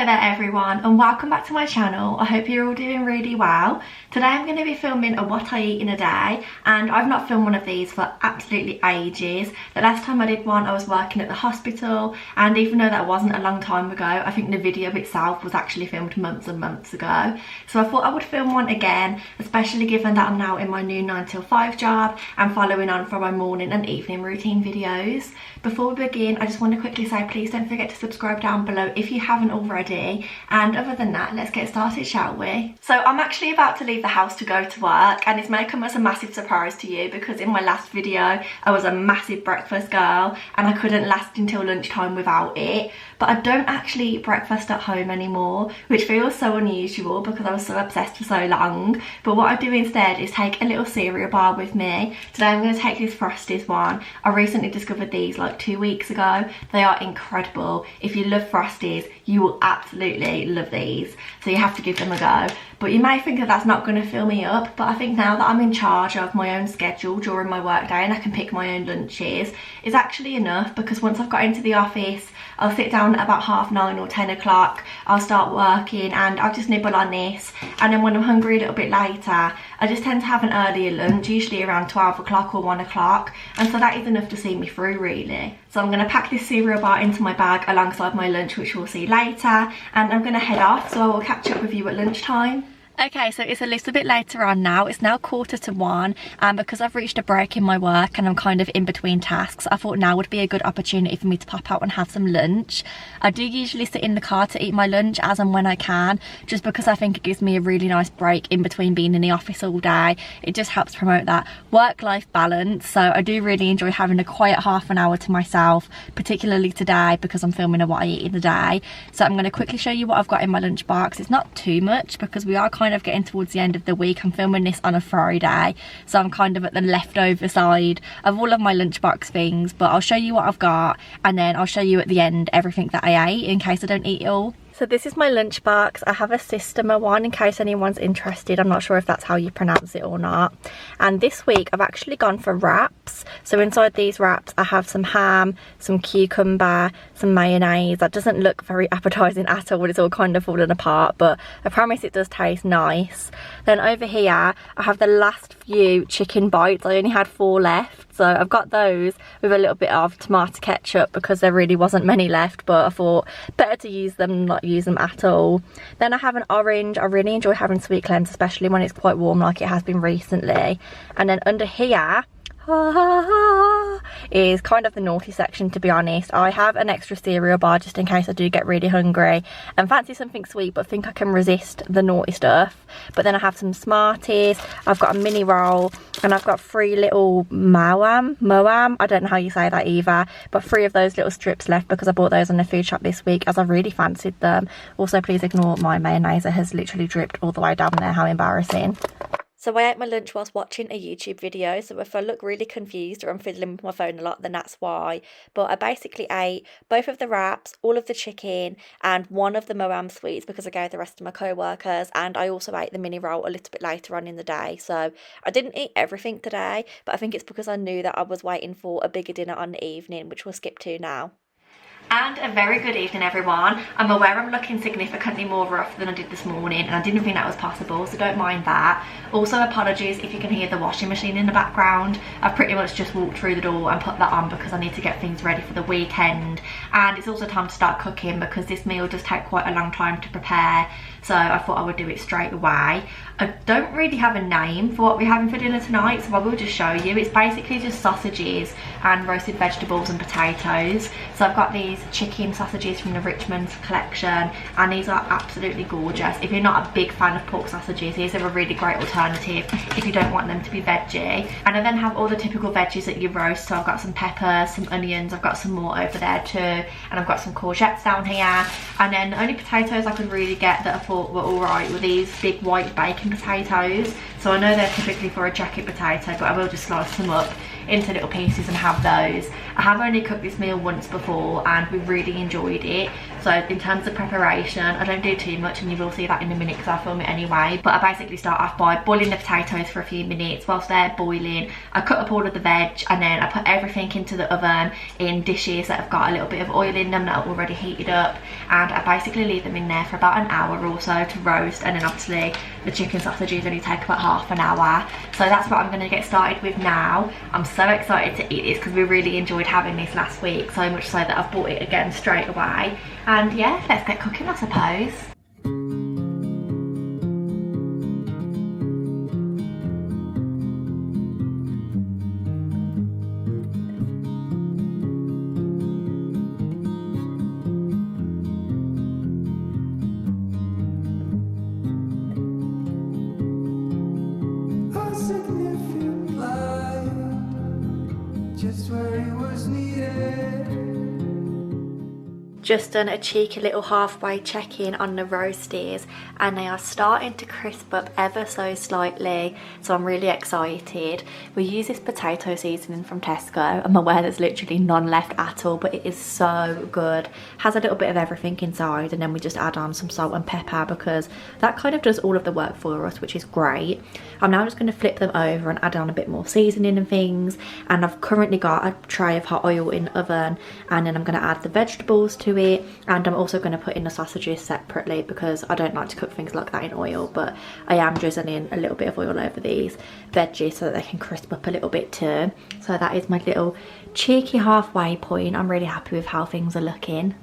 Hello there everyone, and welcome back to my channel. I hope you're all doing really well. Today I'm going to be filming a what I eat in a day, and I've not filmed one of these for absolutely ages. The last time I did one I was working at the hospital, and even though that wasn't a long time ago, I think the video itself was actually filmed months and months ago. So I thought I would film one again, especially given that I'm now in my new 9 till 5 job and following on from my morning and evening routine videos. Before we begin, I just want to quickly say please don't forget to subscribe down below if you haven't already, and other than that, let's get started, shall we? So I'm actually about to leave the house to go to work, and this may come as a massive surprise to you because in my last video I was a massive breakfast girl and I couldn't last until lunchtime without it. But I don't actually eat breakfast at home anymore, which feels so unusual because I was so obsessed for so long. But what I do instead is take a little cereal bar with me. Today I'm going to take this Frosties one. I recently discovered these like 2 weeks ago. They are incredible. If you love Frosties, you will absolutely love these. So you have to give them a go. But you may think that that's not going to fill me up, but I think now that I'm in charge of my own schedule during my work day and I can pick my own lunches, it's actually enough, because once I've got into the office, I'll sit down at about 9:30 or 10 o'clock, I'll start working and I'll just nibble on this, and then when I'm hungry a little bit later, I just tend to have an earlier lunch, usually around 12 o'clock or 1 o'clock, and so that is enough to see me through really. So I'm going to pack this cereal bar into my bag alongside my lunch, which we'll see later, and I'm going to head off, so I will catch up with you at lunchtime. Okay, so it's a little bit later on now. It's now 1:45, and because I've reached a break in my work and I'm kind of in between tasks, I thought now would be a good opportunity for me to pop out and have some lunch. I do usually sit in the car to eat my lunch as and when I can, just because I think it gives me a really nice break in between being in the office all day. It just helps promote that work-life balance, so I do really enjoy having a quiet half an hour to myself, particularly today because I'm filming a what I eat in the day. So I'm going to quickly show you what I've got in my lunch box. It's not too much because we are kind of getting towards the end of the week. I'm filming this on a Friday, so I'm kind of at the leftover side of all of my lunchbox things, but I'll show you what I've got and then I'll show you at the end everything that I ate in case I don't eat it all. So this is my lunchbox. I have a Systema one in case anyone's interested. I'm not sure if that's how you pronounce it or not. And this week I've actually gone for wraps. So inside these wraps I have some ham, some cucumber, some mayonnaise. That doesn't look very appetizing at all. It's all kind of falling apart, but I promise it does taste nice. Then over here I have the last few chicken bites. I only had 4 left, so I've got those with a little bit of tomato ketchup because there really wasn't many left, but I thought better to use them than not use them at all. Then I have an orange. I really enjoy having sweet cleanse, especially when it's quite warm like it has been recently. And then under here is kind of the naughty section, to be honest. I have an extra cereal bar just in case I do get really hungry and fancy something sweet but think I can resist the naughty stuff. But then I have some Smarties, I've got a mini roll, and I've got 3 little Moam, I don't know how you say that either, but 3 of those little strips left because I bought those in the food shop this week as I really fancied them. Also please ignore my mayonnaise, it has literally dripped all the way down there, how embarrassing. So I ate my lunch whilst watching a YouTube video, so if I look really confused or I'm fiddling with my phone a lot, then that's why. But I basically ate both of the wraps, all of the chicken, and 1 of the Moam sweets because I gave the rest to my co-workers, and I also ate the mini roll a little bit later on in the day. So I didn't eat everything today, but I think it's because I knew that I was waiting for a bigger dinner on the evening, which we'll skip to now. And a very good evening everyone. I'm aware I'm looking significantly more rough than I did this morning, and I didn't think that was possible, so don't mind that. Also apologies if you can hear the washing machine in the background. I've pretty much just walked through the door and put that on because I need to get things ready for the weekend, and it's also time to start cooking because this meal does take quite a long time to prepare, so I thought I would do it straight away. I don't really have a name for what we're having for dinner tonight, so I will just show you. It's basically just sausages and roasted vegetables and potatoes. So I've got these chicken sausages from the Richmond collection, and these are absolutely gorgeous. If you're not a big fan of pork sausages, these are a really great alternative if you don't want them to be veggie. And I then have all the typical veggies that you roast. So I've got some peppers, some onions, I've got some more over there too, and I've got some courgettes down here. And then the only potatoes I could really get that I thought were alright were these big white bacon potatoes. So I know they're typically for a jacket potato, but I will just slice them up into little pieces and have those. I have only cooked this meal once before and we really enjoyed it, So in terms of preparation, I don't do too much, and you will see that in a minute because I film it anyway. But I basically start off by boiling the potatoes for a few minutes. Whilst they're boiling, I cut up all of the veg, and then I put everything into the oven in dishes that have got a little bit of oil in them that are already heated up, and I basically leave them in there for about an hour or so to roast. And then obviously the chicken sausages only take about half an hour. So that's what I'm going to get started with now. I'm so excited to eat this because we really enjoyed having this last week, so much so that I've bought it again straight away. And yeah, let's get cooking, I suppose. Just done a cheeky little halfway check-in on the roasties, and they are starting to crisp up ever so slightly, so I'm really excited. We use this potato seasoning from Tesco. I'm aware there's literally none left at all, but it is so good. Has a little bit of everything inside, and then we just add on some salt and pepper because that kind of does all of the work for us, which is great. I'm now just going to flip them over and add on a bit more seasoning and things, and I've currently got a tray of hot oil in the oven, and then I'm going to add the vegetables to it, and I'm also going to put in the sausages separately because I don't like to cook things like that in oil, but I am drizzling a little bit of oil over these veggies so that they can crisp up a little bit too. So that is my little cheeky halfway point. I'm really happy with how things are looking.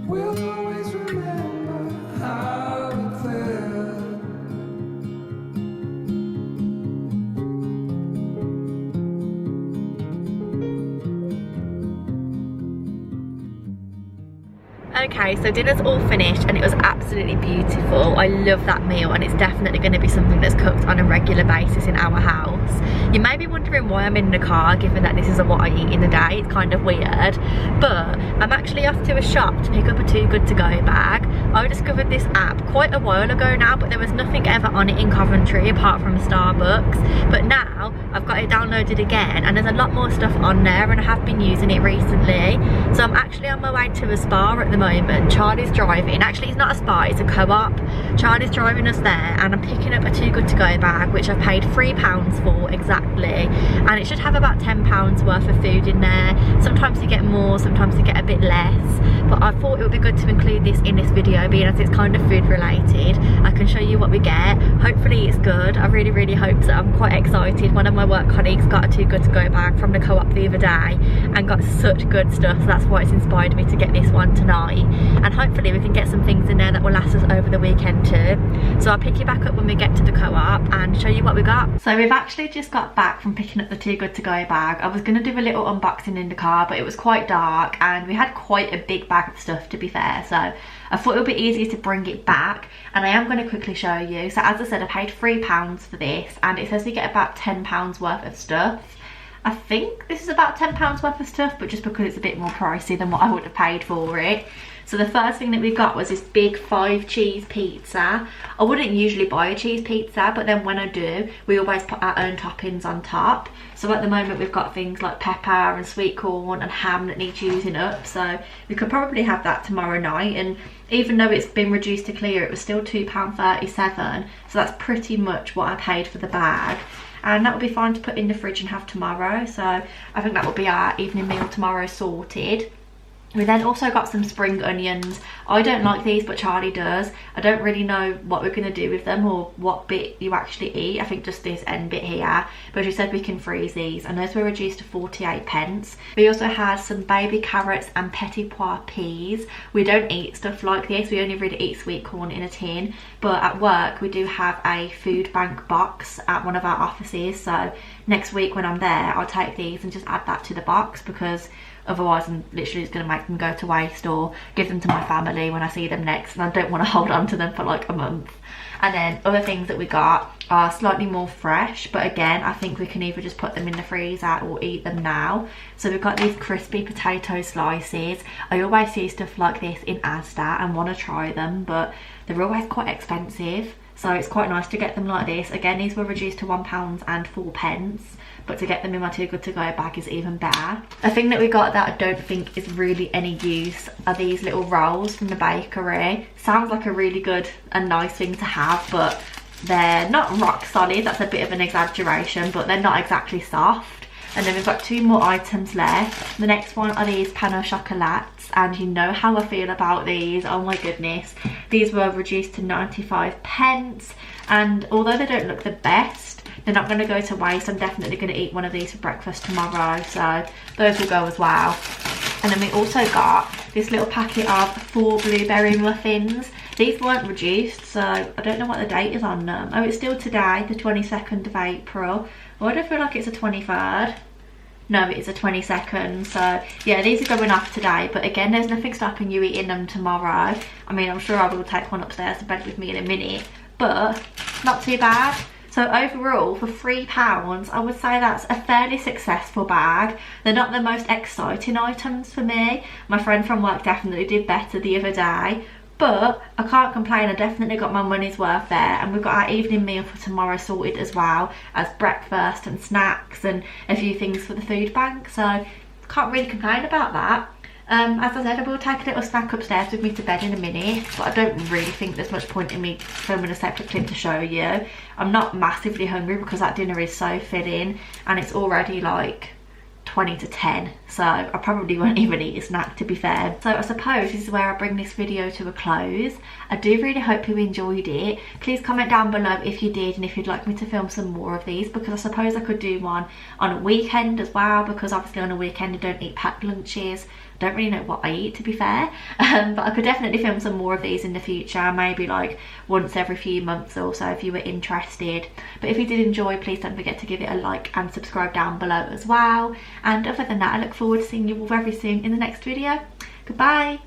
We'll always remember how we felt. Okay, so dinner's all finished and it was absolutely beautiful. I love that meal, and it's definitely going to be something that's cooked on a regular basis in our house. You may be wondering why I'm in the car, given that this is what I eat in the day. It's kind of weird, but I'm actually off to a shop to pick up a Too Good To Go bag. I discovered this app quite a while ago now, but there was nothing ever on it in Coventry apart from Starbucks. But now I've got it downloaded again, and there's a lot more stuff on there, and I have been using it recently. So I'm actually on my way to a spa at the moment. Charlie's driving. Actually, it's not a spa, it's a co-op. Charlie's driving us there, and I'm picking up a Too Good To Go bag, which I've paid £3 for exactly, and it should have about £10 worth of food in there. Sometimes you get more, sometimes you get a bit less, but I thought it would be good to include this in this video, being as it's kind of food related. I can show you what we get. Hopefully it's good. I really hope so. I'm quite excited. One of my work colleagues got a Too Good To Go bag from the co-op the other day and got such good stuff, so that's why it's inspired me to get this one tonight, and hopefully we can get some things in there that will last us over the weekend too. So I'll pick you back up when we get to the co-op and show you what we got. So we've actually just got back from picking up the Too Good To Go bag. I was going to do a little unboxing in the car, but it was quite dark and we had quite a big bag of stuff, to be fair, so I thought it would be easier to bring it back, and I am going to quickly show you. So as I said, I paid £3 for this, and it says you get about £10 worth of stuff. I think this is about £10 worth of stuff, but just because it's a bit more pricey than what I would have paid for it. So the first thing that we got was this big 5 cheese pizza. I wouldn't usually buy a cheese pizza, but then when I do, we always put our own toppings on top. So at the moment we've got things like pepper and sweet corn and ham that needs using up, so we could probably have that tomorrow night. And even though it's been reduced to clear, it was still £2.37, so that's pretty much what I paid for the bag. And that will be fine to put in the fridge and have tomorrow, so I think that will be our evening meal tomorrow sorted. We then also got some spring onions. I don't like these, but Charlie does. I don't really know what we're going to do with them or what bit you actually eat. I think just this end bit here, but she said we can freeze these, and those were reduced to 48p. We also had some baby carrots and petit pois peas. We don't eat stuff like this, we only really eat sweet corn in a tin, but at work we do have a food bank box at one of our offices, so next week when I'm there I'll take these and just add that to the box, because otherwise I'm literally just going to make them go to waste or give them to my family when I see them next, and I don't want to hold on to them for like a month. And then other things that we got are slightly more fresh, but again I think we can either just put them in the freezer or eat them now. So we've got these crispy potato slices. I always see stuff like this in Asda and want to try them, but they're always quite expensive. so it's quite nice to get them like this. Again, these were reduced to £1.04, but to get them in my Too Good To Go bag is even better. A thing that we got that I don't think is really any use are these little rolls from the bakery. Sounds like a really good and nice thing to have, but they're not rock solid. That's a bit of an exaggeration, but they're not exactly soft. And then we've got 2 more items left. The next one are these pain au chocolates, and you know how I feel about these. Oh my goodness. These were reduced to 95p, and although they don't look the best, they're not going to go to waste. I'm definitely going to eat one of these for breakfast tomorrow, so those will go as well. And then we also got this little packet of 4 blueberry muffins. These weren't reduced, so I don't know what the date is on them. Oh, it's still today, the 22nd of April. Why do I feel like it's the 23rd? No, it's the 22nd. So yeah, these are going off today, but again, there's nothing stopping you eating them tomorrow. I mean, I'm sure I will take one upstairs to bed with me in a minute, but not too bad. So overall, for £3, I would say that's a fairly successful bag. They're not the most exciting items for me. My friend from work definitely did better the other day, but I can't complain. I definitely got my money's worth there, and we've got our evening meal for tomorrow sorted as well, as breakfast and snacks and a few things for the food bank, so can't really complain about that. As I said, I will take a little snack upstairs with me to bed in a minute, but I don't really think there's much point in me filming a separate clip to show you. I'm not massively hungry because that dinner is so filling, and it's already like 20 to 10, so I probably won't even eat a snack, to be fair. So I suppose this is where I bring this video to a close. I do really hope you enjoyed it. Please comment down below if you did, and if you'd like me to film some more of these, because I suppose I could do one on a weekend as well, because obviously on a weekend I don't eat packed lunches. Don't really know what I eat, to be fair, but I could definitely film some more of these in the future, maybe like once every few months or so if you were interested. But if you did enjoy, please don't forget to give it a like and subscribe down below as well. And other than that, I look forward to seeing you all very soon in the next video. Goodbye.